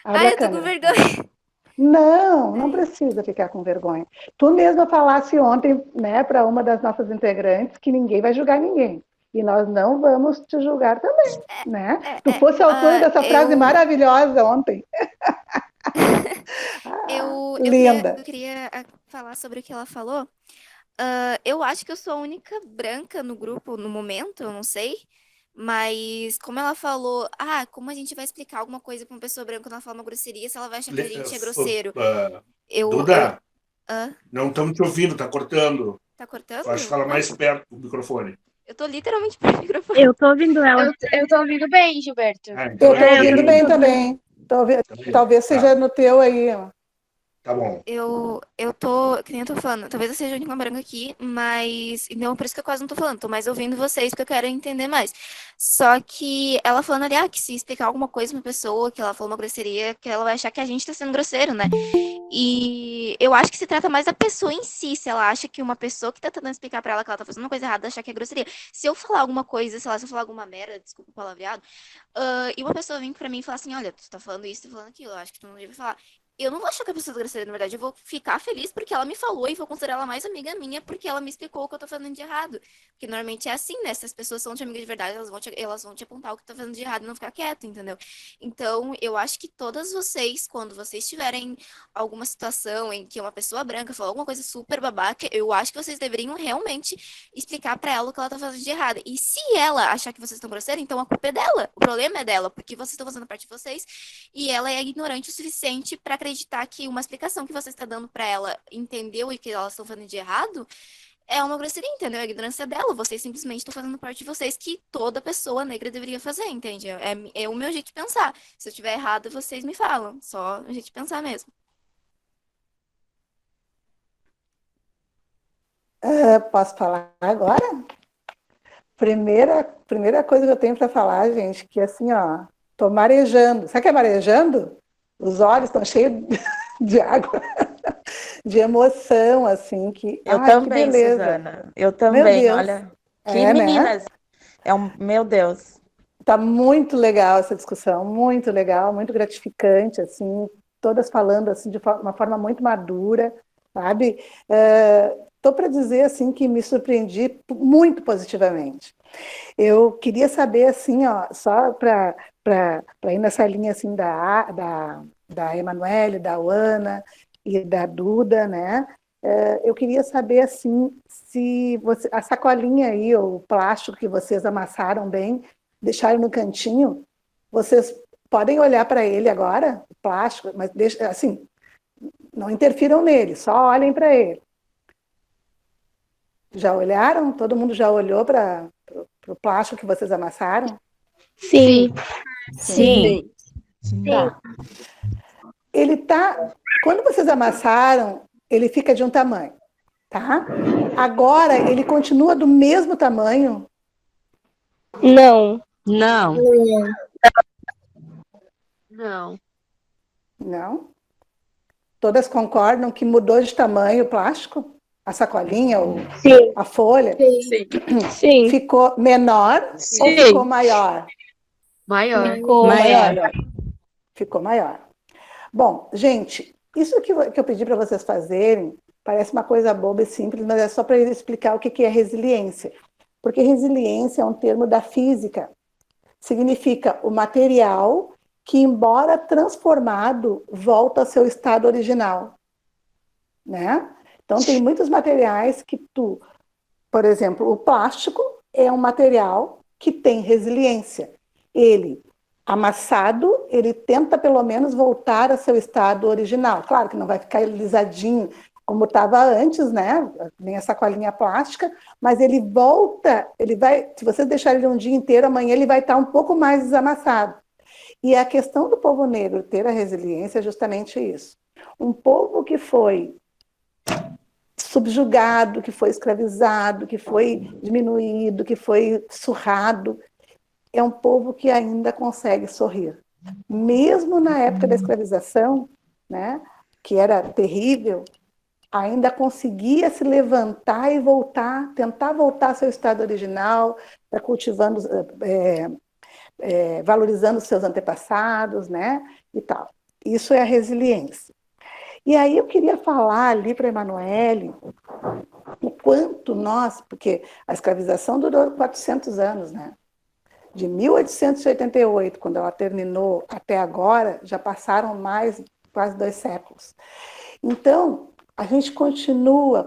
Abre Ai, a eu tô com câmera. vergonha. Não, não Peraí. precisa ficar com vergonha. Tu mesma falasse ontem, né, para uma das nossas integrantes que ninguém vai julgar ninguém. E nós não vamos te julgar também, né? Tu fosse autora dessa frase Eu, maravilhosa ontem. eu Linda. queria falar sobre o que ela falou. Eu acho que eu sou a única branca no grupo no momento, eu não sei. Mas como ela falou, como a gente vai explicar alguma coisa pra uma pessoa branca quando ela fala uma grosseria, se ela vai achar que a gente é grosseiro? Eu, Duda, hã? não estamos te ouvindo, tá cortando. Tá Eu acho que cortando? fala Não, mais perto do microfone. eu tô literalmente perto do microfone. Eu tô ouvindo ela. Eu tô ouvindo bem, Gilberto. Ah, então Eu é estou É, eu ouvindo também bem aqui. tô ouvindo. também. Tá bem. Talvez seja Tá, no teu aí. Ó. tá bom. Eu tô, que nem eu tô falando, talvez eu seja a única branca aqui, mas, então por isso que eu quase não tô falando, tô mais ouvindo vocês porque eu quero entender mais. Só que ela falando ali, que se explicar alguma coisa pra uma pessoa, que ela falou uma grosseria, que ela vai achar que a gente tá sendo grosseiro, né? E eu acho que se trata mais da pessoa em si, se ela acha que uma pessoa que tá tentando explicar pra ela que ela tá fazendo uma coisa errada, achar que é grosseria. Se eu falar alguma coisa, sei lá, se eu falar alguma merda, desculpa o palavreado, e uma pessoa vir pra mim e falar assim, olha, tu tá falando isso, tu tá falando aquilo, eu acho que tu não devia falar. Eu não vou achar que a pessoa é grosseira, na verdade. Eu vou ficar feliz porque ela me falou e vou considerar ela mais amiga minha porque ela me explicou o que eu tô fazendo de errado. Porque normalmente é assim, né? Se as pessoas são de amiga de verdade, elas vão te apontar o que tá fazendo de errado e não ficar quieto, entendeu? Então, eu acho que todas vocês, quando vocês tiverem alguma situação em que uma pessoa branca falou alguma coisa super babaca, eu acho que vocês deveriam realmente explicar pra ela o que ela tá fazendo de errado. E se ela achar que vocês estão grosseiros, então a culpa é dela. O problema é dela, porque vocês estão fazendo parte de vocês e ela é ignorante o suficiente para acreditar que uma explicação que você está dando para ela entendeu e que elas estão fazendo de errado é uma grosseria, entendeu? É a ignorância dela. Vocês simplesmente estão fazendo parte de vocês que toda pessoa negra deveria fazer, entende? É o meu jeito de pensar. Se eu estiver errado, vocês me falam. Só o jeito de pensar mesmo. Posso falar agora? Primeira coisa que eu tenho para falar, gente, que assim, ó, tô marejando. Sabe o que é marejando? Os olhos estão cheios de água, de emoção, assim, Eu que também, beleza. Suzana. Eu Meu também, Deus. olha. Que É, né? meninas. Meu Deus. Tá muito legal essa discussão, muito legal, muito gratificante, assim, todas falando assim de uma forma muito madura, sabe? Estou para dizer assim que me surpreendi muito positivamente. Eu queria saber assim, ó, só para ir nessa linha assim da Emanuele, da Ana e da Duda, né? Eu queria saber assim se a sacolinha aí, ou o plástico que vocês amassaram bem, deixaram no cantinho, vocês podem olhar para ele agora, o plástico, mas deixa, assim, não interfiram nele, só olhem para ele. Já olharam? Todo mundo já olhou para o plástico que vocês amassaram? Sim, Sim. Sim. Tá. Ele tá. Quando vocês amassaram, ele fica de um tamanho, tá? Agora ele continua do mesmo tamanho? não. Não, Não. Não? Todas concordam que mudou de tamanho o plástico? A sacolinha, Sim, a folha? Sim. sim. Ficou menor ou sim, ficou maior? Maior. Ficou maior. maior. Ficou maior. Bom, gente, isso que eu pedi para vocês fazerem parece uma coisa boba e simples, mas é só para explicar o que é resiliência. Porque resiliência é um termo da física. Significa o material que, embora transformado, volta ao seu estado original, né? Então, tem muitos materiais que por exemplo, o plástico é um material que tem resiliência. Ele, amassado, ele tenta pelo menos voltar ao seu estado original. Claro que não vai ficar lisadinho como estava antes, né? Nem a sacolinha plástica, mas ele volta, ele vai, se você deixar ele um dia inteiro, amanhã ele vai estar um pouco mais desamassado. E a questão do povo negro ter a resiliência é justamente isso. Um povo que foi subjugado, que foi escravizado, que foi diminuído, que foi surrado, é um povo que ainda consegue sorrir. Mesmo na época da escravização, né, que era terrível, ainda conseguia se levantar e voltar, tentar voltar ao seu estado original, cultivando valorizando os seus antepassados, né, e tal. Isso é a resiliência. E aí eu queria falar ali para a Emanuele o quanto nós, porque a escravização durou 400 anos, né? De 1888, quando ela terminou, até agora, já passaram mais quase 2 séculos. Então, a gente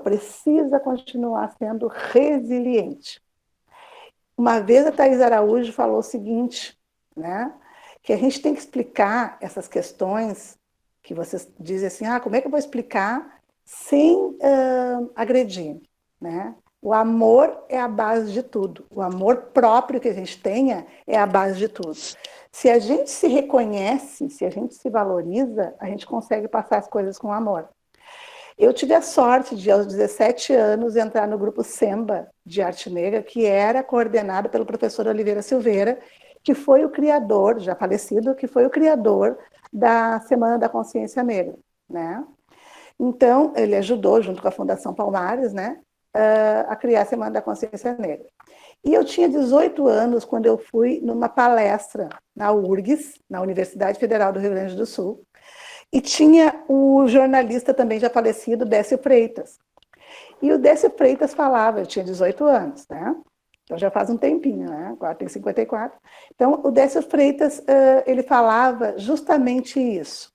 precisa continuar sendo resiliente. Uma vez a Thaís Araújo falou o seguinte, né? Que a gente tem que explicar essas questões que vocês dizem assim, como é que eu vou explicar sem agredir, né? O amor é a base de tudo. O amor próprio que a gente tenha é a base de tudo. Se a gente se reconhece, se a gente se valoriza, a gente consegue passar as coisas com amor. Eu tive a sorte de, aos 17 anos, entrar no grupo SEMBA de Arte Negra, que era coordenado pelo professor Oliveira Silveira, que foi o criador, já falecido, que foi o criador da Semana da Consciência Negra, né? Então, ele ajudou, junto com a Fundação Palmares, né, a criar a Semana da Consciência Negra. E eu tinha 18 anos quando eu fui numa palestra na URGS, na Universidade Federal do Rio Grande do Sul, e tinha o jornalista também já falecido, Décio Freitas. E o Décio Freitas falava, eu tinha 18 anos, né? Então já faz um tempinho, né? Agora tem 54. Então, o Décio Freitas, ele falava justamente isso.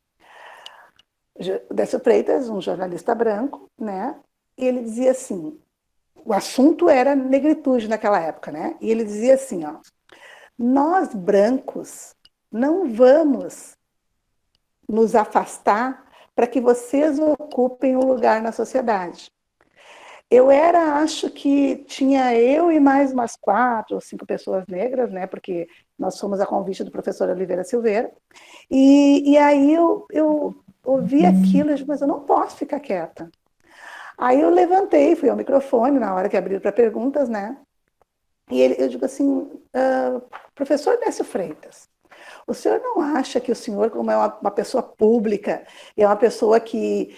O Décio Freitas, um jornalista branco, né? E ele dizia assim, o assunto era negritude naquela época, né? E ele dizia assim, ó, nós brancos não vamos nos afastar para que vocês ocupem um lugar na sociedade. Eu acho que tinha eu e mais umas 4 ou 5 pessoas negras, né, porque nós fomos a convite do professor Oliveira Silveira, e aí eu ouvi aquilo e disse, mas eu não posso ficar quieta. Aí eu levantei, fui ao microfone na hora que abriram para perguntas, né, e eu digo assim, professor Décio Freitas, o senhor não acha que o senhor, como é uma pessoa pública, é uma pessoa que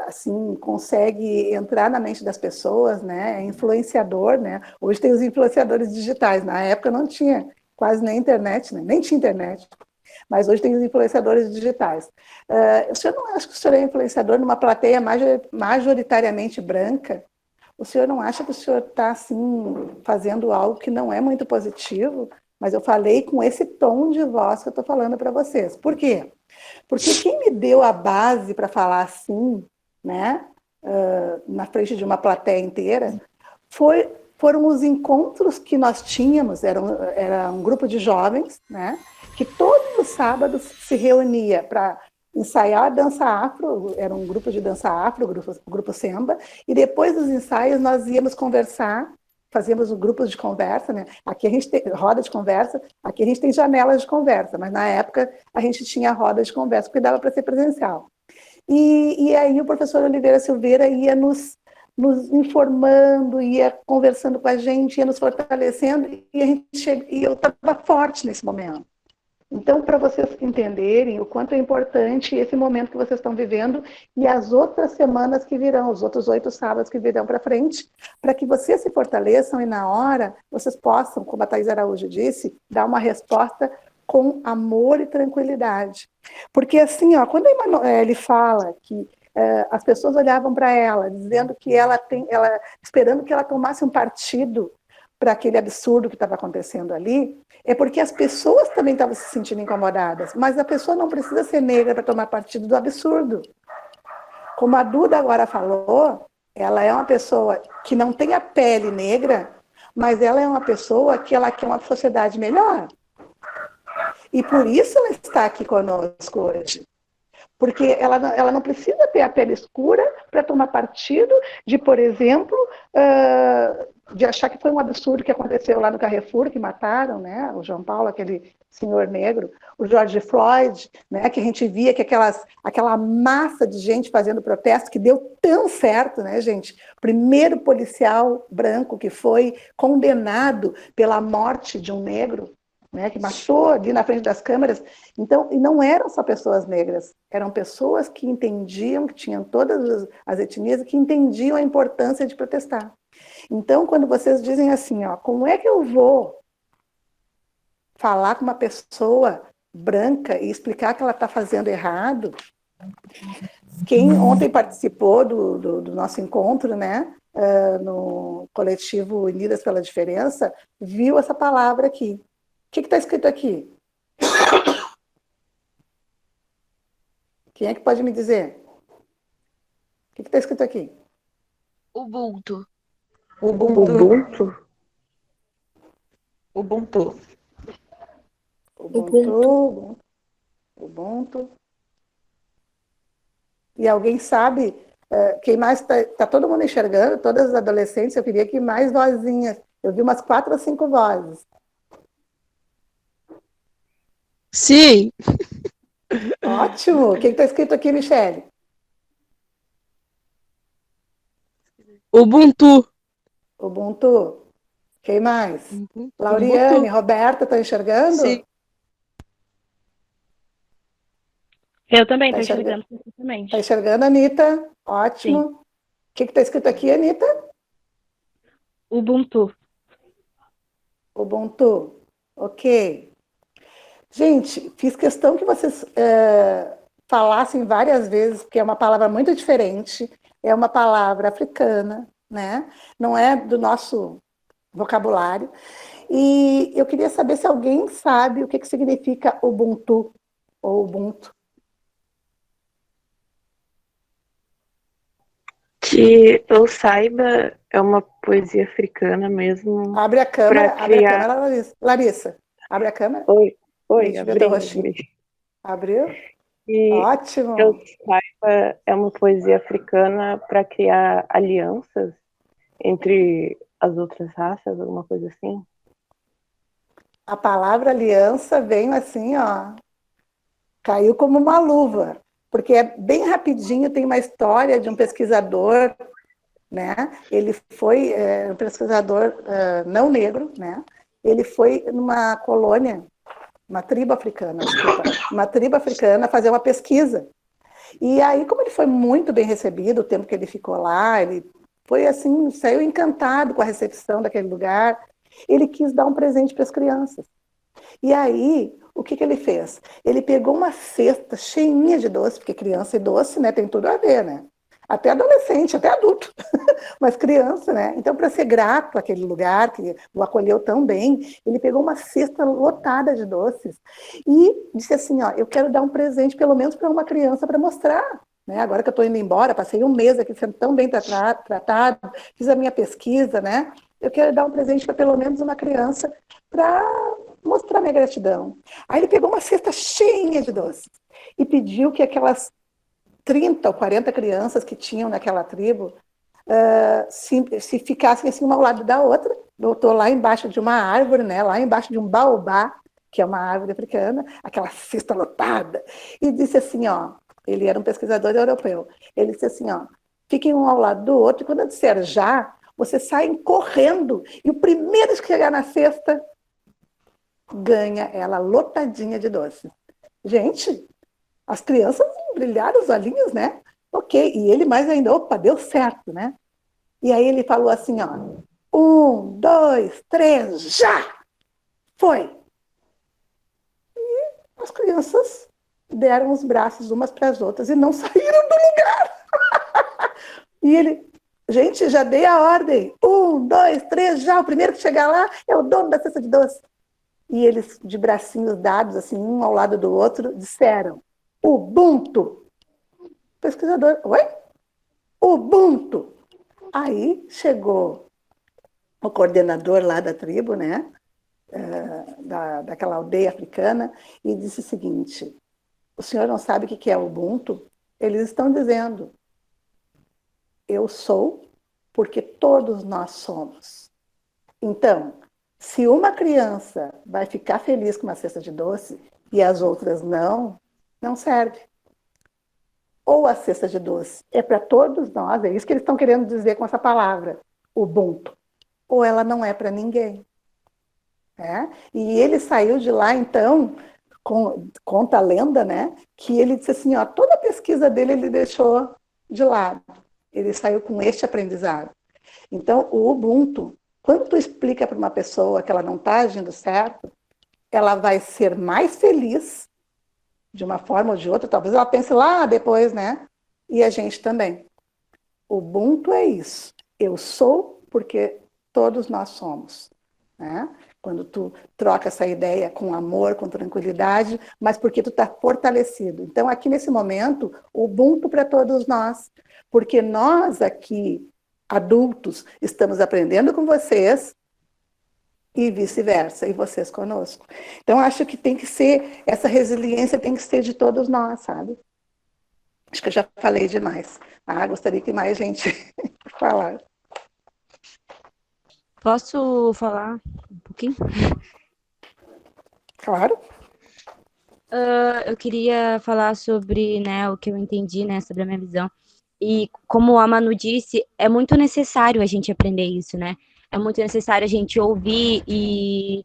assim, consegue entrar na mente das pessoas, né? É influenciador, né? Hoje tem os influenciadores digitais, na época não tinha quase nem internet, né? Nem tinha internet, mas hoje tem os influenciadores digitais. O senhor não acha que o senhor é influenciador numa plateia majoritariamente branca? O senhor não acha que o senhor está, assim, fazendo algo que não é muito positivo? Mas eu falei com esse tom de voz que eu estou falando para vocês. Por quê? Porque quem me deu a base para falar assim, né, na frente de uma plateia inteira, foram os encontros que nós tínhamos, era um grupo de jovens, né, que todos os sábados se reunia para ensaiar a dança afro, era um grupo de dança afro, o grupo Semba, e depois dos ensaios nós íamos conversar, fazíamos um grupo de conversa, né? Aqui a gente tem roda de conversa, aqui a gente tem janelas de conversa, mas na época a gente tinha roda de conversa, porque dava para ser presencial. E aí o professor Oliveira Silveira ia nos informando, ia conversando com a gente, ia nos fortalecendo, e eu estava forte nesse momento. Então, para vocês entenderem o quanto é importante esse momento que vocês estão vivendo e as outras semanas que virão, os outros 8 sábados que virão para frente, para que vocês se fortaleçam e na hora vocês possam, como a Thaís Araújo disse, dar uma resposta com amor e tranquilidade. Porque assim, ó, quando a Emanuele fala que as pessoas olhavam para ela, dizendo que esperando que ela tomasse um partido para aquele absurdo que estava acontecendo ali, é porque as pessoas também estavam se sentindo incomodadas, mas a pessoa não precisa ser negra para tomar partido do absurdo. Como a Duda agora falou, ela é uma pessoa que não tem a pele negra, mas ela é uma pessoa que ela quer uma sociedade melhor. E por isso ela está aqui conosco hoje. Porque ela não precisa ter a pele escura para tomar partido de, por exemplo, de achar que foi um absurdo que aconteceu lá no Carrefour, que mataram, né, o João Paulo, aquele senhor negro, o George Floyd, né, que a gente via que aquela massa de gente fazendo protesto, que deu tão certo, né, gente? O primeiro policial branco que foi condenado pela morte de um negro, né, que matou ali na frente das câmeras. Então, e não eram só pessoas negras, eram pessoas que entendiam, que tinham todas as etnias e que entendiam a importância de protestar. Então, quando vocês dizem assim, ó, como é que eu vou falar com uma pessoa branca e explicar que ela está fazendo errado. Quem ontem participou do nosso encontro, né, no coletivo Unidas pela Diferença, viu essa palavra aqui. O que está escrito aqui? Quem é que pode me dizer? O que está escrito aqui? Ubuntu. Ubuntu. Ubuntu. Ubuntu. E alguém sabe, quem mais está todo mundo enxergando, todas as adolescentes, eu queria que mais vozinhas. Eu vi umas 4 ou 5 vozes. Sim. Ótimo! O que está escrito aqui, Michele? Ubuntu. Ubuntu. Quem mais? Ubuntu. Lauriane, Roberta, está enxergando? Sim. Eu também Tá estou enxergando? enxergando perfeitamente. Está enxergando, Anitta? Ótimo. Sim. O que está escrito aqui, Anitta? Ubuntu. Ubuntu. Ok. Gente, fiz questão que vocês falassem várias vezes, porque é uma palavra muito diferente, é uma palavra africana, né? Não é do nosso vocabulário. E eu queria saber se alguém sabe o que significa Ubuntu ou Ubuntu. Que eu saiba, é uma poesia africana mesmo. Abre a câmera, Pra criar... Larissa. Larissa, abre a câmera. Oi, Deixa eu ver teu rostinho. Abriu? E Ótimo. eu saiba, é uma poesia africana para criar alianças entre as outras raças, alguma coisa assim. A palavra aliança veio assim, ó, caiu como uma luva, porque é bem rapidinho, tem uma história de um pesquisador, né? Ele foi um pesquisador não negro, né? Ele foi numa colônia, uma tribo africana, desculpa, uma tribo africana fazer uma pesquisa. E aí, como ele foi muito bem recebido, o tempo que ele ficou lá, ele foi assim, saiu encantado com a recepção daquele lugar, ele quis dar um presente para as crianças. E aí, o que ele fez? Ele pegou uma cesta cheinha de doce, porque criança e doce, né, tem tudo a ver, né? Até adolescente, até adulto, mas criança, né? Então, para ser grato àquele lugar que o acolheu tão bem, ele pegou uma cesta lotada de doces e disse assim, ó, eu quero dar um presente pelo menos para uma criança para mostrar, né? Agora que eu estou indo embora, passei um mês aqui sendo tão bem tratado, fiz a minha pesquisa, né? Eu quero dar um presente para pelo menos uma criança para mostrar minha gratidão. Aí ele pegou uma cesta cheinha de doces e pediu que aquelas 30 ou 40 crianças que tinham naquela tribo se ficassem assim uma ao lado da outra, botou lá embaixo de uma árvore, né, lá embaixo de um baobá, que é uma árvore africana, aquela cesta lotada, e disse assim, ó, ele era um pesquisador europeu, ele disse assim, ó, fiquem um ao lado do outro, e quando eu disser já, vocês saem correndo, e o primeiro que chegar na cesta ganha ela lotadinha de doce. Gente, as crianças brilharam os olhinhos, né? Ok, e ele mais ainda, opa, deu certo, né? E aí ele falou assim, ó, 1, 2, 3, já! Foi! E as crianças deram os braços umas para as outras e não saíram do lugar. E ele, gente, já dei a ordem, 1, 2, 3, já! O primeiro que chegar lá é o dono da cesta de doce. E eles, de bracinhos dados, assim, um ao lado do outro, disseram, Ubuntu. Pesquisador, oi? Ubuntu. Aí chegou o coordenador lá da tribo, né? Daquela aldeia africana, e disse o seguinte, o senhor não sabe o que é Ubuntu? Eles estão dizendo, eu sou porque todos nós somos. Então, se uma criança vai ficar feliz com uma cesta de doce e as outras não serve. Ou a cesta de doce é para todos nós, é isso que eles estão querendo dizer com essa palavra, Ubuntu. Ou ela não é para ninguém. E ele saiu de lá, então, conta a lenda, né, que ele disse assim, ó, toda a pesquisa dele ele deixou de lado. Ele saiu com este aprendizado. Então, o Ubuntu, quando tu explica para uma pessoa que ela não está agindo certo, ela vai ser mais feliz, de uma forma ou de outra, talvez ela pense lá depois, né? E a gente também. Ubuntu é isso. Eu sou porque todos nós somos, né? Quando tu troca essa ideia com amor, com tranquilidade, mas porque tu está fortalecido. Então, aqui nesse momento, Ubuntu para todos nós, porque nós aqui, adultos, estamos aprendendo com vocês e vice-versa, e vocês conosco. Então, acho que tem que ser, essa resiliência tem que ser de todos nós, sabe? Acho que eu já falei demais. Gostaria que mais gente falasse. Posso falar um pouquinho? Claro. Eu queria falar sobre, né, o que eu entendi, né, sobre a minha visão. E como a Manu disse, é muito necessário a gente aprender isso, né? É muito necessário a gente ouvir e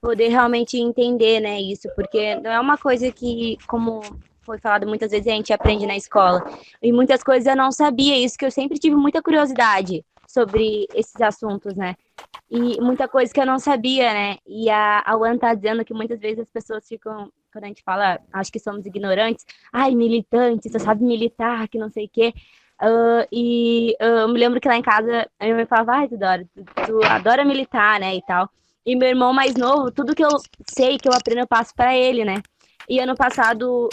poder realmente entender, né, isso, porque não é uma coisa que, como foi falado muitas vezes, a gente aprende na escola. E muitas coisas eu não sabia, isso que eu sempre tive muita curiosidade sobre esses assuntos, né? E muita coisa que eu não sabia, né? E a Luana tá dizendo que muitas vezes as pessoas ficam, quando a gente fala, acho que somos ignorantes, ai, militante, só sabe militar, que não sei o quê. Eu me lembro que lá em casa, a minha mãe falava, ai, Tudora, tu adora militar, né, e tal. E meu irmão mais novo, tudo que eu sei, que eu aprendo, eu passo pra ele, né? E ano passado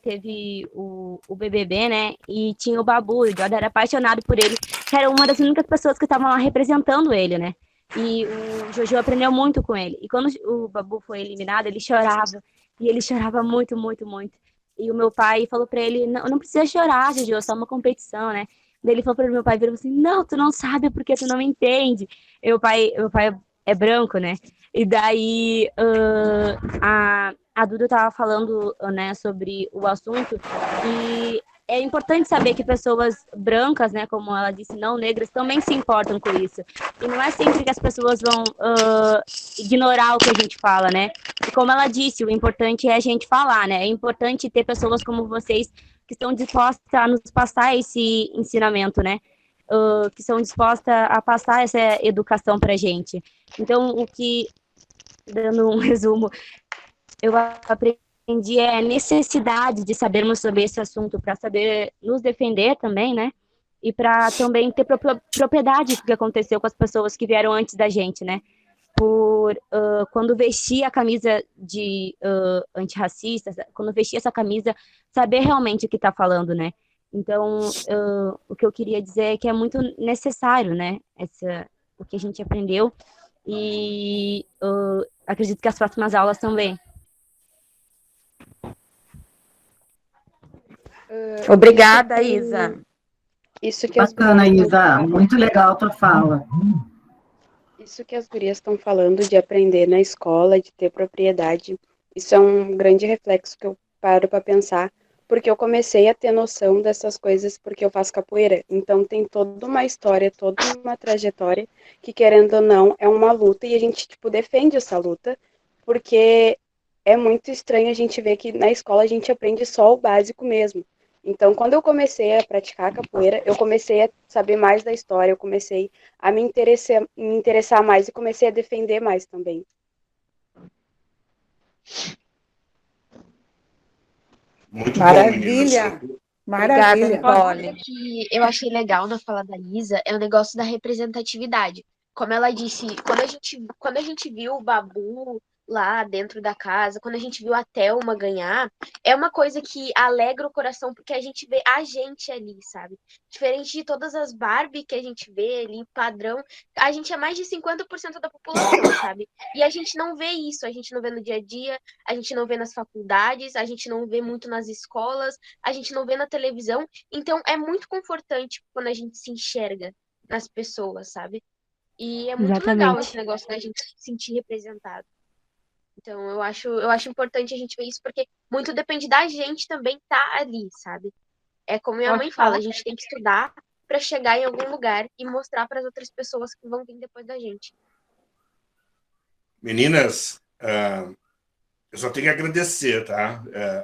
teve o BBB, né? E tinha o Babu, o Jordan era apaixonado por ele, que era uma das únicas pessoas que estavam lá representando ele, né? E o Jojo aprendeu muito com ele. E quando o Babu foi eliminado, ele chorava. E ele chorava muito, muito, muito. E o meu pai falou pra ele, não precisa chorar, Jojo, é só uma competição, né? Daí ele falou pro meu pai, virou assim, não, tu não sabe porque tu não me entende. E meu pai é branco, né? E daí a Duda estava falando, né, sobre o assunto, e é importante saber que pessoas brancas, né, como ela disse, não negras, também se importam com isso. E não é sempre que as pessoas vão ignorar o que a gente fala, né? E como ela disse, o importante é a gente falar, né? É importante ter pessoas como vocês que estão dispostas a nos passar esse ensinamento, né? Que são dispostas a passar essa educação pra gente. Então, dando um resumo, eu aprendi a necessidade de sabermos sobre esse assunto para saber nos defender também, né? E para também ter propriedade do que aconteceu com as pessoas que vieram antes da gente, né? Quando vestir a camisa de antirracista, quando vestir essa camisa, saber realmente o que está falando, né? Então, o que eu queria dizer é que é muito necessário, né? O que a gente aprendeu e acredito que as próximas aulas também. Obrigada, Isa. Isso que Bacana, Isa. Muito legal a tua fala. Isso que as gurias estão falando de aprender na escola, de ter propriedade, isso é um grande reflexo que eu paro para pensar, porque eu comecei a ter noção dessas coisas porque eu faço capoeira. Então tem toda uma história, toda uma trajetória que, querendo ou não, é uma luta e a gente, tipo, defende essa luta, porque é muito estranho a gente ver que na escola a gente aprende só o básico mesmo. Então, quando eu comecei a praticar capoeira, eu comecei a saber mais da história, eu comecei a me interessar mais e comecei a defender mais também. Muito Maravilha. bom, meninas. Maravilha. O que eu achei legal na fala da Isa é o negócio da representatividade. Como ela disse, quando a gente viu o Babu lá dentro da casa, quando a gente viu a Thelma ganhar, é uma coisa que alegra o coração, porque a gente vê a gente ali, sabe? Diferente de todas as Barbie que a gente vê ali, padrão, a gente é mais de 50% da população, sabe? E a gente não vê isso, a gente não vê no dia a dia, a gente não vê nas faculdades, a gente não vê muito nas escolas, a gente não vê na televisão, então é muito confortante quando a gente se enxerga nas pessoas, sabe? E é muito legal esse negócio da gente se sentir representado. Então eu acho importante a gente ver isso, porque muito depende da gente também estar ali, sabe? É como minha mãe fala, a gente tem que estudar para chegar em algum lugar e mostrar para as outras pessoas que vão vir depois da gente. Meninas, eu só tenho que agradecer, tá?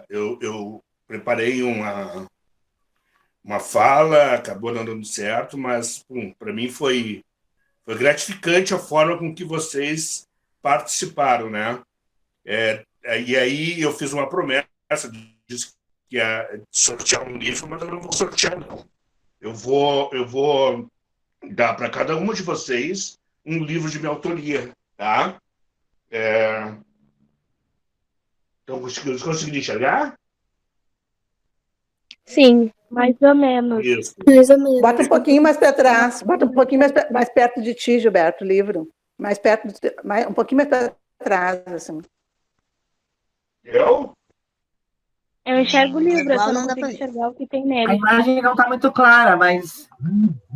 Eu preparei uma fala, acabou não dando certo, mas para mim foi gratificante a forma com que vocês participaram, né? E aí eu fiz uma promessa, disse que ia sortear um livro, mas eu não vou sortear, não. Eu vou dar para cada uma de vocês um livro de minha autoria, tá? Então, vocês conseguiram enxergar? Sim, mais ou menos. Isso. Mais ou menos. Bota um pouquinho mais para trás, bota um pouquinho mais perto de ti, Gilberto, o livro. Mais perto, um pouquinho mais para trás, assim. Eu? Eu enxergo o livro, eu Igual só não não dá consigo pra ver. enxergar o que tem A nele. imagem não está muito clara, mas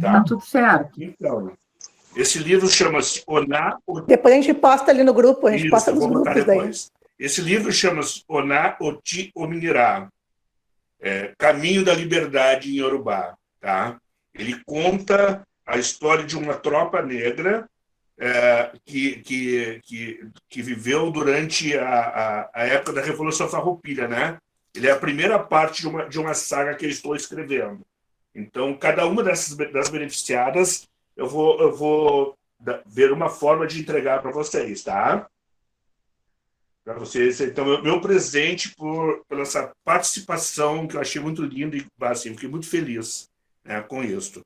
tá tudo certo. Então, esse livro chama-se Oná, Depois a gente posta ali no grupo, a gente Isso, posta eu nos vou botar grupos daí. depois. Esse livro chama-se Oná Oti Ominirá, Caminho da Liberdade em Yorubá. Tá? Ele conta a história de uma tropa negra que viveu durante a época da Revolução Farroupilha, né? Ele é a primeira parte de uma saga que eu estou escrevendo. Então, cada uma das beneficiadas, eu vou ver uma forma de entregar para vocês, tá? Para vocês. Então, meu presente por essa participação, que eu achei muito lindo e assim, fiquei muito feliz, né, com isso.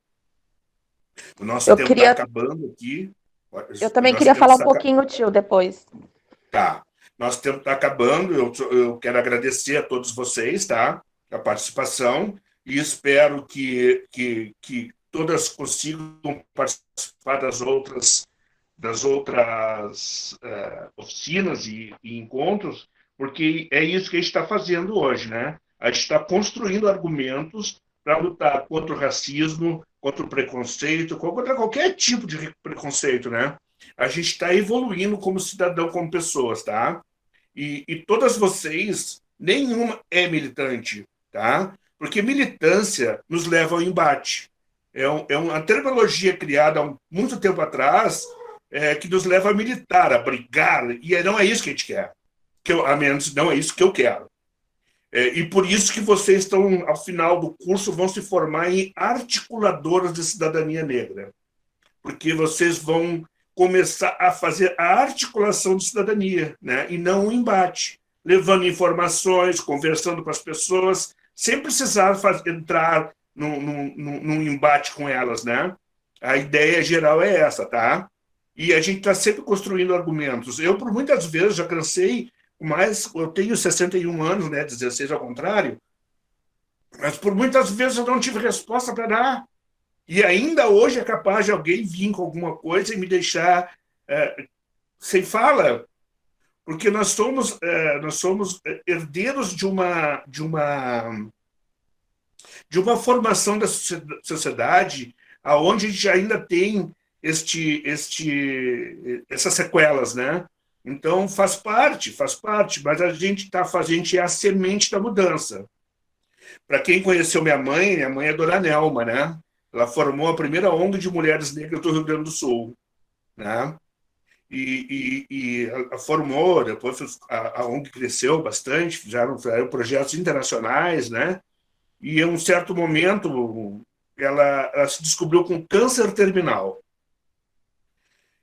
O nosso tempo está acabando aqui. Eu também queria falar um pouquinho, tio, depois. Tá. Nosso tempo está acabando. Eu quero agradecer a todos vocês, tá? A participação. E espero que todas consigam participar das outras oficinas e encontros, porque é isso que a gente está fazendo hoje, né? A gente está construindo argumentos para lutar contra o racismo, contra o preconceito, contra qualquer tipo de preconceito, né? A gente está evoluindo como cidadão, como pessoas, tá? E todas vocês, nenhuma é militante, tá? Porque militância nos leva ao embate. É uma terminologia criada há muito tempo atrás que nos leva a militar, a brigar, e não é isso que a gente quer. A menos não é isso que eu quero. E por isso que vocês estão, ao final do curso, vão se formar em articuladoras de cidadania negra. Porque vocês vão começar a fazer a articulação de cidadania, né? E não o embate, levando informações, conversando com as pessoas, sem precisar entrar num embate com elas, né? A ideia geral é essa, tá? E a gente está sempre construindo argumentos. Eu, por muitas vezes, já cansei, mas eu tenho 61 anos, né? 16 ao contrário, mas por muitas vezes eu não tive resposta para dar. E ainda hoje é capaz de alguém vir com alguma coisa e me deixar sem fala, porque nós somos herdeiros de uma formação da sociedade aonde a gente ainda tem essas sequelas, né? Então faz parte, mas a gente é a semente da mudança. Para quem conheceu minha mãe é Dona Nelma, né? Ela formou a primeira ONG de mulheres negras do Rio Grande do Sul, né? E ela formou, depois a ONG cresceu bastante, fizeram projetos internacionais, né? E em um certo momento ela se descobriu com câncer terminal.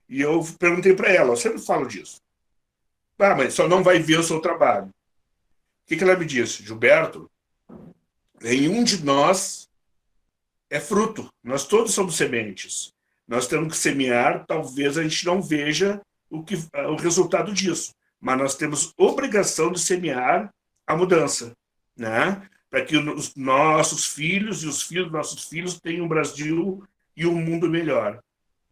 E eu perguntei para ela, eu sempre falo disso. Mas só não vai ver o seu trabalho. O que ela me disse? Gilberto, nenhum de nós é fruto. Nós todos somos sementes. Nós temos que semear, talvez a gente não veja o resultado disso, mas nós temos obrigação de semear a mudança, né? Para que os nossos filhos e os filhos dos nossos filhos tenham um Brasil e um mundo melhor.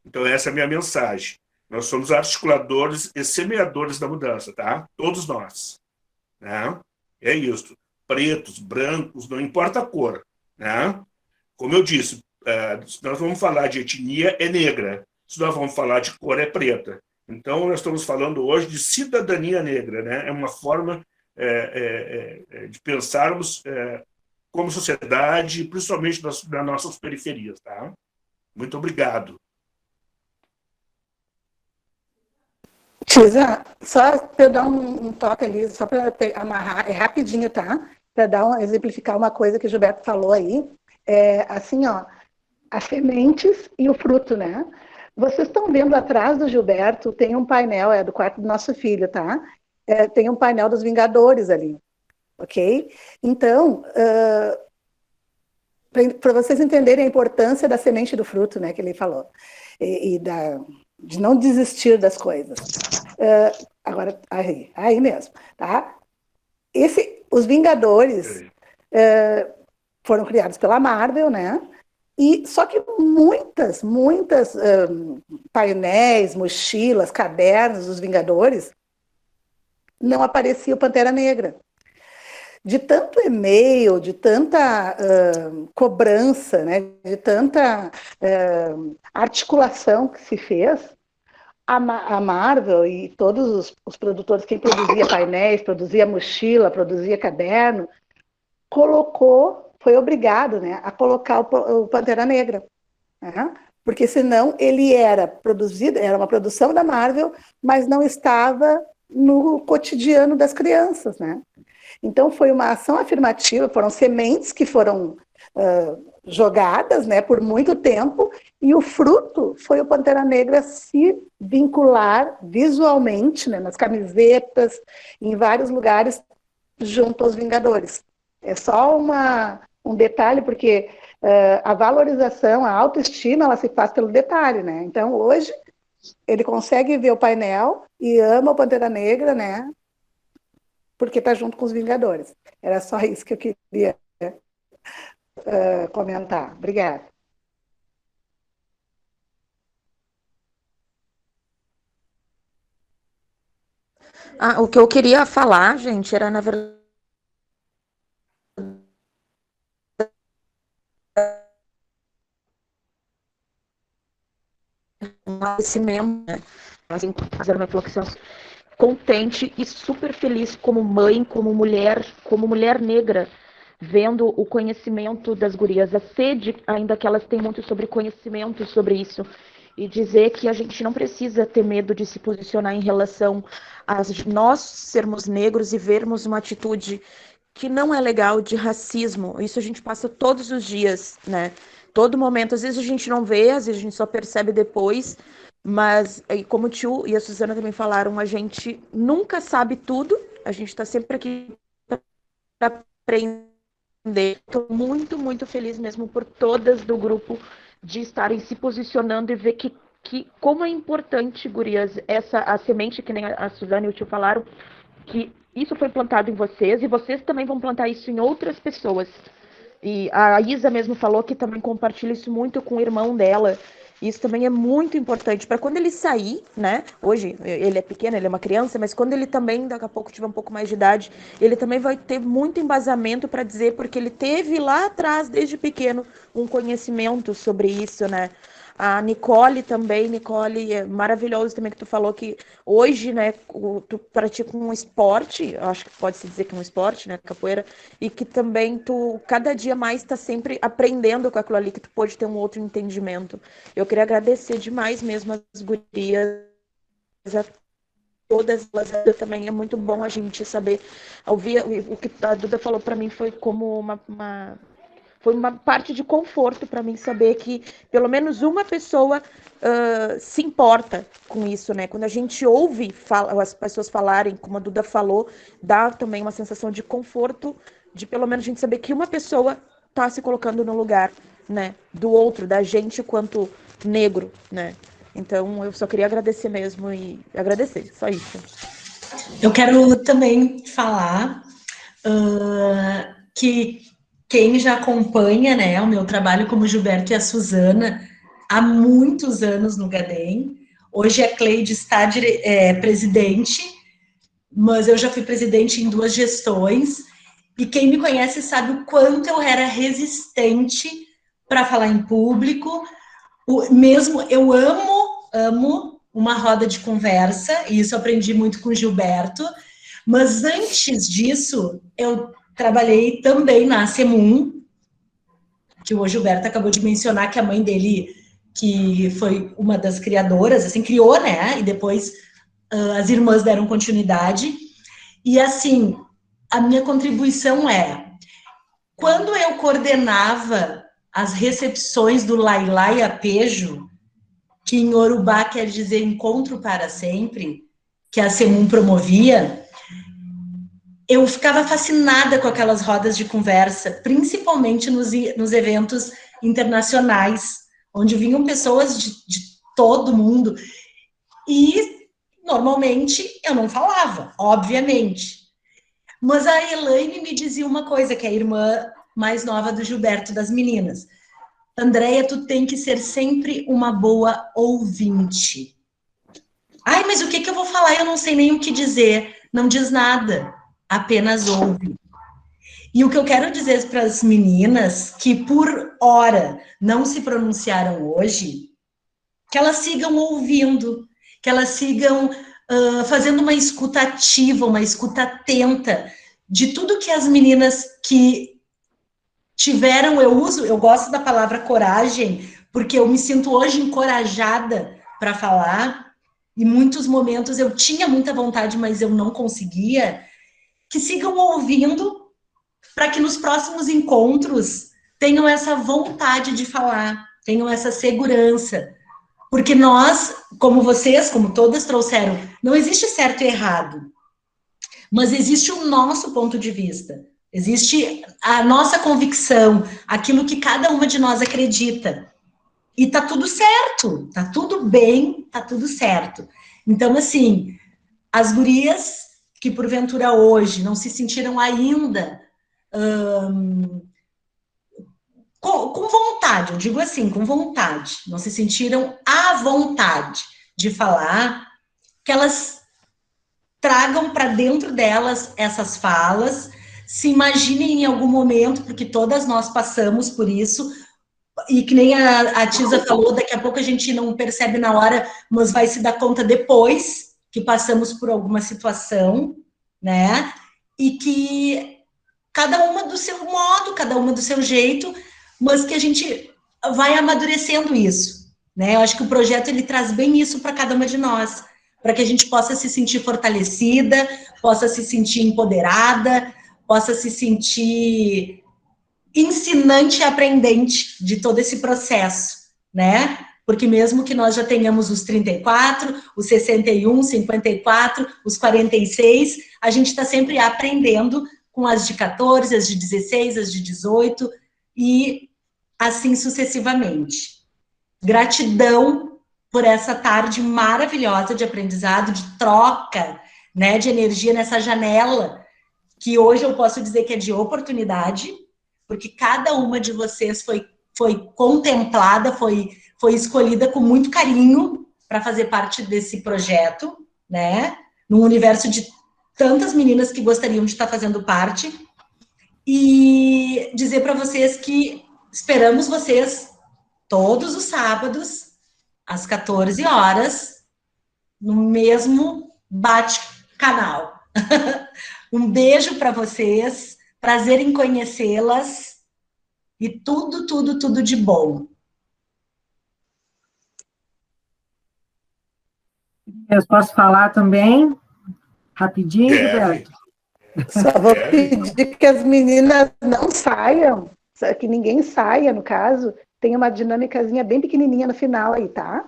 Então essa é a minha mensagem. Nós somos articuladores e semeadores da mudança, tá? Todos nós, né? É isso. Pretos, brancos, não importa a cor, né? Como eu disse, se nós vamos falar de etnia, é negra. Se nós vamos falar de cor, é preta. Então, nós estamos falando hoje de cidadania negra, né? É uma forma de pensarmos como sociedade, principalmente nas nossas periferias, tá? Muito obrigado. Tisa, só para eu dar um toque ali, só para amarrar, é rapidinho, tá? Para exemplificar uma coisa que o Gilberto falou aí. Assim, ó, as sementes e o fruto, né? Vocês estão vendo atrás do Gilberto, tem um painel, do quarto do nosso filho, tá? tem um painel dos Vingadores ali, ok? Então, para vocês entenderem a importância da semente do fruto, né, que ele falou, de não desistir das coisas. Agora, aí mesmo, tá? Os Vingadores foram criados pela Marvel, né? E só que muitas painéis, mochilas, cadernos dos Vingadores não aparecia o Pantera Negra. De tanto e-mail, de tanta cobrança, né, de tanta articulação que se fez, a Marvel e todos os produtores, quem produzia painéis, produzia mochila, produzia caderno, foi obrigado, né, a colocar o Pantera Negra, né? Porque senão ele era uma produção da Marvel, mas não estava no cotidiano das crianças, né? Então foi uma ação afirmativa, foram sementes que foram jogadas, né, por muito tempo, e o fruto foi o Pantera Negra se vincular visualmente, né, nas camisetas, em vários lugares, junto aos Vingadores. É só um detalhe, porque a valorização, a autoestima, ela se faz pelo detalhe, né? Então, hoje, ele consegue ver o painel e ama o Pantera Negra, né? Porque está junto com os Vingadores. Era só isso que eu queria comentar. Obrigada. O que eu queria falar, gente, era, na verdade, um agradecimento, né? Assim, fazer uma reflexão contente e super feliz como mãe, como mulher negra, vendo o conhecimento das gurias, a sede ainda que elas têm muito sobre conhecimento sobre isso, e dizer que a gente não precisa ter medo de se posicionar em relação a nós sermos negros e vermos uma atitude que não é legal de racismo. Isso a gente passa todos os dias, né? Todo momento, às vezes a gente não vê, às vezes a gente só percebe depois, mas como o tio e a Suzana também falaram, a gente nunca sabe tudo, a gente está sempre aqui para aprender. Estou muito, muito feliz mesmo por todas do grupo de estarem se posicionando e ver que como é importante, gurias, a semente, que nem a Suzana e o tio falaram, que isso foi plantado em vocês e vocês também vão plantar isso em outras pessoas. E a Isa mesmo falou que também compartilha isso muito com o irmão dela. Isso também é muito importante para quando ele sair, né? Hoje ele é pequeno, ele é uma criança, mas quando ele também, daqui a pouco, tiver um pouco mais de idade, ele também vai ter muito embasamento para dizer, porque ele teve lá atrás, desde pequeno, um conhecimento sobre isso, né? A Nicole também, Nicole, é maravilhoso também que tu falou que hoje, né, tu pratica um esporte, acho que pode-se dizer que é um esporte, né, capoeira, e que também tu, cada dia mais, tá sempre aprendendo com aquilo ali, que tu pode ter um outro entendimento. Eu queria agradecer demais mesmo as gurias, a todas elas, também é muito bom a gente saber, ouvir o que a Duda falou para mim foi como foi uma parte de conforto para mim saber que pelo menos uma pessoa se importa com isso, né? Quando a gente ouve as pessoas falarem, como a Duda falou, dá também uma sensação de conforto, de pelo menos a gente saber que uma pessoa está se colocando no lugar, né, do outro, da gente quanto negro, né? Então eu só queria agradecer mesmo e agradecer, só isso. Eu quero também falar que quem já acompanha, né, o meu trabalho como Gilberto e a Suzana há muitos anos no GADEM. Hoje a Cleide está presidente, mas eu já fui presidente em 2 gestões, e quem me conhece sabe o quanto eu era resistente para falar em público. Mesmo eu amo uma roda de conversa, e isso eu aprendi muito com o Gilberto, mas antes disso, eu trabalhei também na ASEMUM, que o Gilberto acabou de mencionar, que a mãe dele, que foi uma das criadoras, assim, criou, né, e depois as irmãs deram continuidade, e assim, a minha contribuição quando eu coordenava as recepções do Lailai Apejo, que em Yorubá quer dizer encontro para sempre, que a ASEMUM promovia, eu ficava fascinada com aquelas rodas de conversa, principalmente nos eventos internacionais, onde vinham pessoas de todo mundo, e normalmente eu não falava, obviamente. Mas a Elaine me dizia uma coisa, que é a irmã mais nova do Gilberto, das meninas. Andréia, tu tem que ser sempre uma boa ouvinte. Ai, mas o que eu vou falar? Eu não sei nem o que dizer. Não diz nada, apenas ouve. E o que eu quero dizer para as meninas que por hora não se pronunciaram hoje, que elas sigam ouvindo, que elas sigam fazendo uma escuta ativa, uma escuta atenta de tudo que as meninas que tiveram, eu gosto da palavra coragem, porque eu me sinto hoje encorajada para falar, e muitos momentos eu tinha muita vontade, mas eu não conseguia, que sigam ouvindo, para que nos próximos encontros tenham essa vontade de falar, tenham essa segurança, porque nós, como vocês, como todas trouxeram, não existe certo e errado, mas existe o nosso ponto de vista, existe a nossa convicção, aquilo que cada uma de nós acredita, e tá tudo certo, tá tudo bem, tá tudo certo. Então, assim, as gurias que porventura hoje não se sentiram ainda com vontade, eu digo assim, com vontade, não se sentiram à vontade de falar, que elas tragam para dentro delas essas falas, se imaginem em algum momento, porque todas nós passamos por isso, e que nem a Tisa falou, daqui a pouco a gente não percebe na hora, mas vai se dar conta depois que passamos por alguma situação, né? E que cada uma do seu modo, cada uma do seu jeito, mas que a gente vai amadurecendo isso, né? Eu acho que o projeto, ele traz bem isso para cada uma de nós, para que a gente possa se sentir fortalecida, possa se sentir empoderada, possa se sentir ensinante e aprendente de todo esse processo, né? Porque mesmo que nós já tenhamos os 34, os 61, 54, os 46, a gente está sempre aprendendo com as de 14, as de 16, as de 18, e assim sucessivamente. Gratidão por essa tarde maravilhosa de aprendizado, de troca, né, de energia nessa janela, que hoje eu posso dizer que é de oportunidade, porque cada uma de vocês foi contemplada, foi escolhida com muito carinho para fazer parte desse projeto, né, num universo de tantas meninas que gostariam de estar fazendo parte, e dizer para vocês que esperamos vocês todos os sábados, às 14 horas, no mesmo bate-canal. Um beijo para vocês, prazer em conhecê-las, e tudo, tudo, tudo de bom. Eu posso falar também? Rapidinho, Gilberto? Só vou pedir que as meninas não saiam, que ninguém saia, no caso, tem uma dinâmicazinha bem pequenininha no final aí, tá?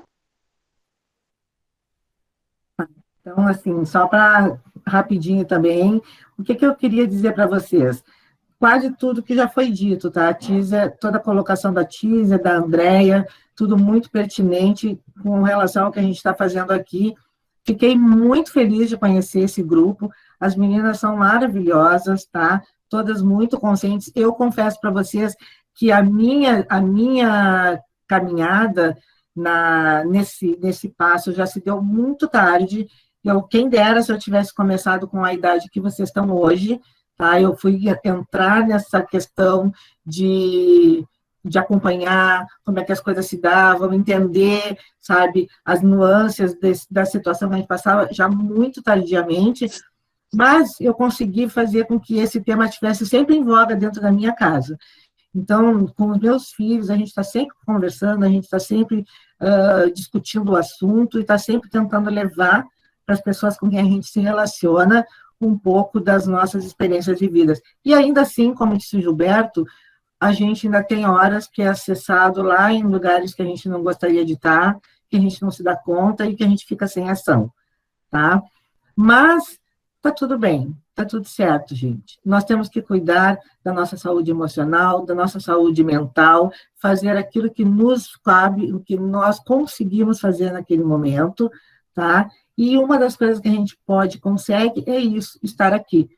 Então, assim, só para rapidinho também, o que eu queria dizer para vocês? Quase tudo que já foi dito, tá? A Tísia, toda a colocação da Tísia, da Andréia, tudo muito pertinente com relação ao que a gente está fazendo aqui. Fiquei muito feliz de conhecer esse grupo, as meninas são maravilhosas, tá? Todas muito conscientes. Eu confesso para vocês que a minha caminhada nesse passo já se deu muito tarde. Quem dera se eu tivesse começado com a idade que vocês estão hoje, tá? Eu fui entrar nessa questão de acompanhar como é que as coisas se davam, entender, sabe, as nuances da situação que a gente passava já muito tardiamente, mas eu consegui fazer com que esse tema estivesse sempre em voga dentro da minha casa. Então, com os meus filhos, a gente está sempre conversando, a gente está sempre discutindo o assunto e está sempre tentando levar para as pessoas com quem a gente se relaciona um pouco das nossas experiências vividas. E ainda assim, como disse o Gilberto, a gente ainda tem horas que é acessado lá em lugares que a gente não gostaria de estar, que a gente não se dá conta e que a gente fica sem ação, tá? Mas tá tudo bem, tá tudo certo, gente. Nós temos que cuidar da nossa saúde emocional, da nossa saúde mental, fazer aquilo que nos cabe, o que nós conseguimos fazer naquele momento, tá? E uma das coisas que a gente consegue é isso, estar aqui,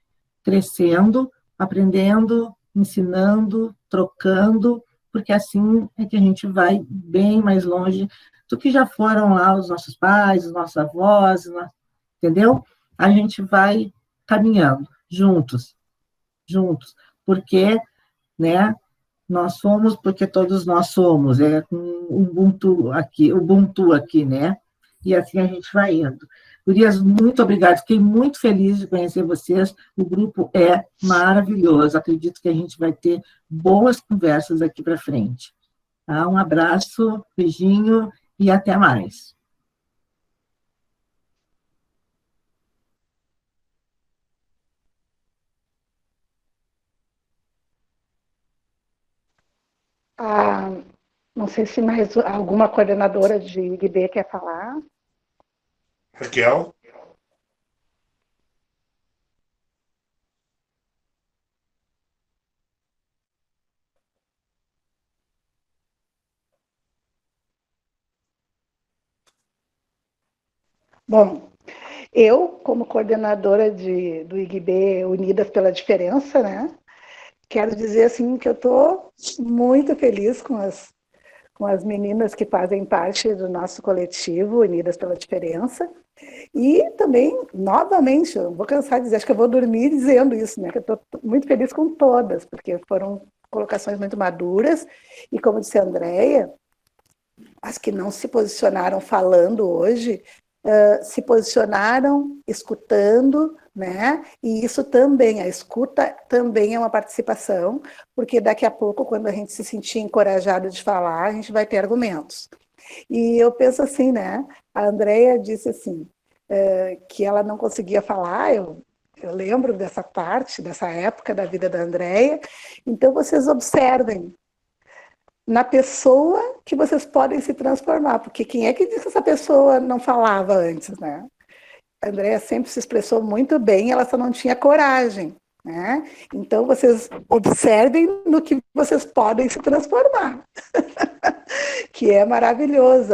crescendo, aprendendo, ensinando, trocando, porque assim é que a gente vai bem mais longe do que já foram lá os nossos pais, os nossos avós, entendeu? A gente vai caminhando juntos, porque, né, nós somos porque todos nós somos, é um Ubuntu aqui, né? E assim a gente vai indo. Gurias, muito obrigada, fiquei muito feliz de conhecer vocês, o grupo é maravilhoso, acredito que a gente vai ter boas conversas aqui para frente. Tá? Um abraço, beijinho e até mais. Ah, não sei se mais alguma coordenadora de IGB quer falar. Raquel? Bom, eu, como coordenadora do IGB Unidas pela Diferença, né, quero dizer assim que eu estou muito feliz com as meninas que fazem parte do nosso coletivo Unidas pela Diferença. E também, novamente, eu não vou cansar de dizer, acho que eu vou dormir dizendo isso, né? Que eu estou muito feliz com todas, porque foram colocações muito maduras, e como disse a Andrea, as que não se posicionaram falando hoje, se posicionaram escutando, né? E isso também, a escuta também é uma participação, porque daqui a pouco, quando a gente se sentir encorajado de falar, a gente vai ter argumentos. E eu penso assim, né? A Andrea disse assim, que ela não conseguia falar, eu lembro dessa parte, dessa época da vida da Andrea. Então, vocês observem na pessoa que vocês podem se transformar, porque quem é que disse que essa pessoa não falava antes, né? A Andrea sempre se expressou muito bem, ela só não tinha coragem, né? Então, vocês observem no que vocês podem se transformar. Que é maravilhoso,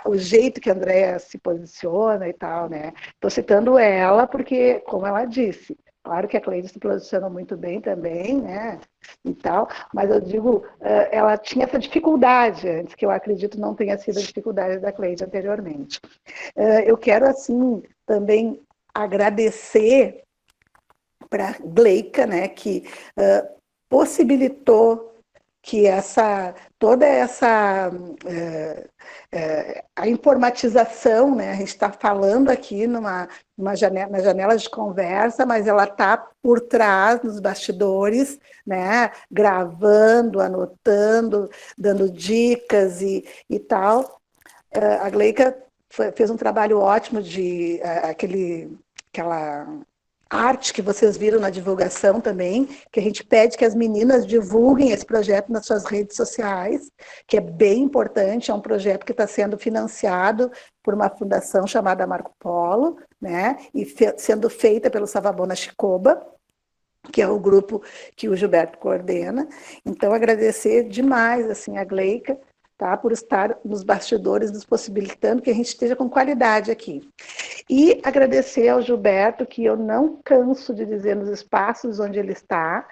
o jeito que a Andrea se posiciona e tal, né? Estou citando ela porque, como ela disse, claro que a Cleide se posicionou muito bem também, né? E tal, mas eu digo, ela tinha essa dificuldade antes, que eu acredito não tenha sido a dificuldade da Cleide anteriormente. Eu quero, assim, também agradecer para a Gleica, né, que possibilitou que toda essa a informatização, né? A gente está falando aqui na janela de conversa, mas ela está por trás, nos bastidores, né? Gravando, anotando, dando dicas e tal. A Gleica fez um trabalho ótimo de aquela arte que vocês viram na divulgação também, que a gente pede que as meninas divulguem esse projeto nas suas redes sociais, que é bem importante, é um projeto que está sendo financiado por uma fundação chamada Marco Polo, né, e sendo feita pelo Savabona Chicoba, que é o grupo que o Gilberto coordena. Então, agradecer demais assim, a Gleica, tá, por estar nos bastidores, nos possibilitando que a gente esteja com qualidade aqui. E agradecer ao Gilberto, que eu não canso de dizer nos espaços onde ele está,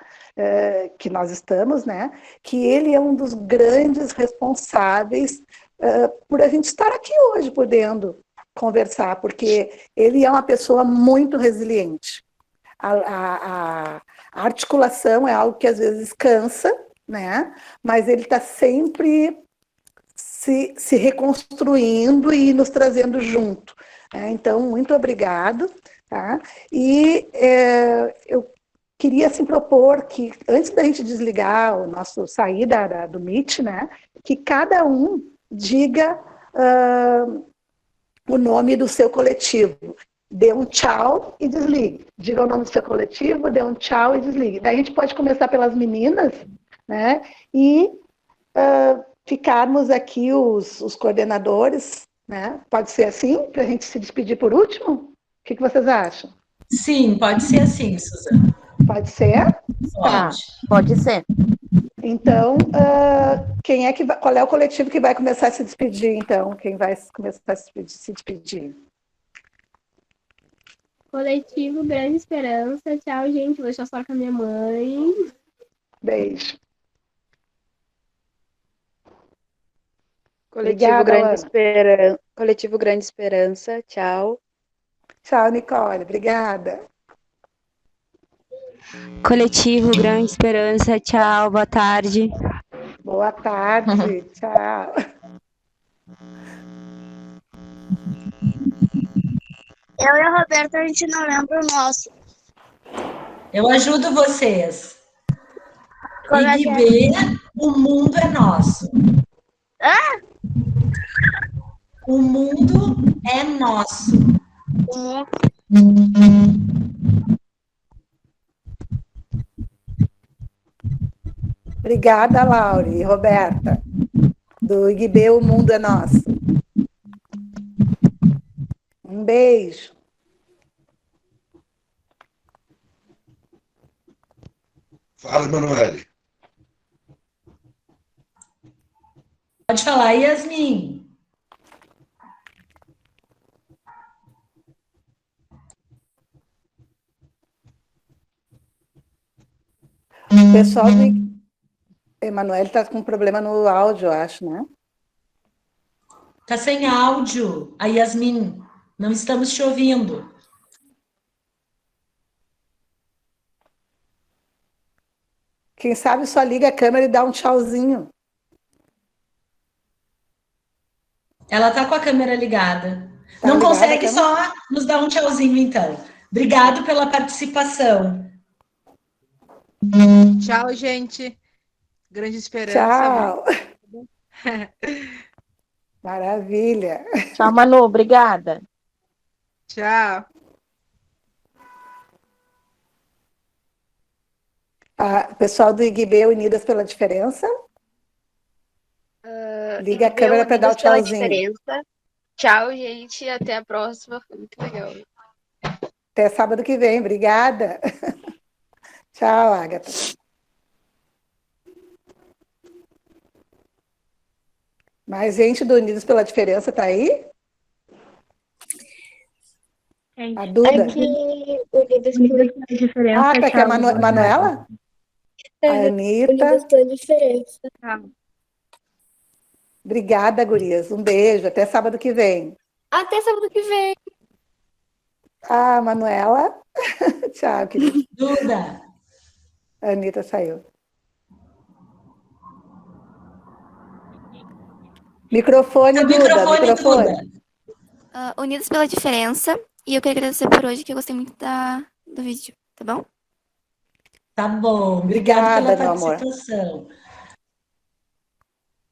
que nós estamos, né, que ele é um dos grandes responsáveis por a gente estar aqui hoje, podendo conversar, porque ele é uma pessoa muito resiliente. A articulação é algo que às vezes cansa, né, mas ele está sempre se reconstruindo e nos trazendo junto. Então, muito obrigado. Tá? E eu queria assim, propor que, antes da gente desligar o nosso sair do Meet, né, que cada um diga o nome do seu coletivo. Dê um tchau e desligue. Diga o nome do seu coletivo, dê um tchau e desligue. Daí a gente pode começar pelas meninas, né, e ficarmos aqui os coordenadores, né? Pode ser assim, para a gente se despedir por último? O que vocês acham? Sim, pode ser assim, Suzana. Pode ser? Tá, Pode. pode ser. Então, quem é que qual é o coletivo que vai começar a se despedir, então? Quem vai começar a se despedir? Coletivo Grande Esperança. Tchau, gente. Vou deixar só com a minha mãe. Beijo. Coletivo Obrigada, Grande Ana. Esperança. Coletivo Grande Esperança. Tchau. Tchau, Nicole. Obrigada. Coletivo Grande Esperança, tchau, boa tarde. Boa tarde. Tchau. Eu e a Roberta, a gente não lembra o nosso. Eu ajudo vocês. Como é que é? IGB, o mundo é nosso. O mundo é nosso. Obrigada, Laure e Roberta. Do IGB, o mundo é nosso. Um beijo. Fala, Emanuele. Pode falar, Yasmin. O pessoal do Emanuele está com problema no áudio, eu acho, né? Tá sem áudio, a Yasmin. Não estamos te ouvindo. Quem sabe só liga a câmera e dá um tchauzinho. Ela tá com a câmera ligada. Tá Não ligada a consegue câmera? só nos dar um tchauzinho, então. Obrigado pela participação. Tchau, gente. Grande Esperança. Tchau. Maravilha. Tchau, Manu, obrigada. Tchau. Pessoal do IGB, Unidas pela Diferença. Liga a IGB, câmera para dar o Unidas pela tchauzinho. Diferença. Tchau, gente. Até a próxima. Foi muito legal. Até sábado que vem. Obrigada. Tchau, Agatha. Mais gente do Unidos pela Diferença tá aí? A Duda. Aqui, Unidas pela Diferença. Tá aqui a Manuela? A Anitta. Unidas pela Diferença. Obrigada, gurias. Um beijo. Até sábado que vem. Até sábado que vem. Manuela. Tchau, querida. Duda. A Anitta saiu. Microfone, Duda. Microfone. Unidos pela Diferença. E eu queria agradecer por hoje, que eu gostei muito do vídeo, tá bom? Tá bom. Obrigada, Obrigada pela meu amor. participação.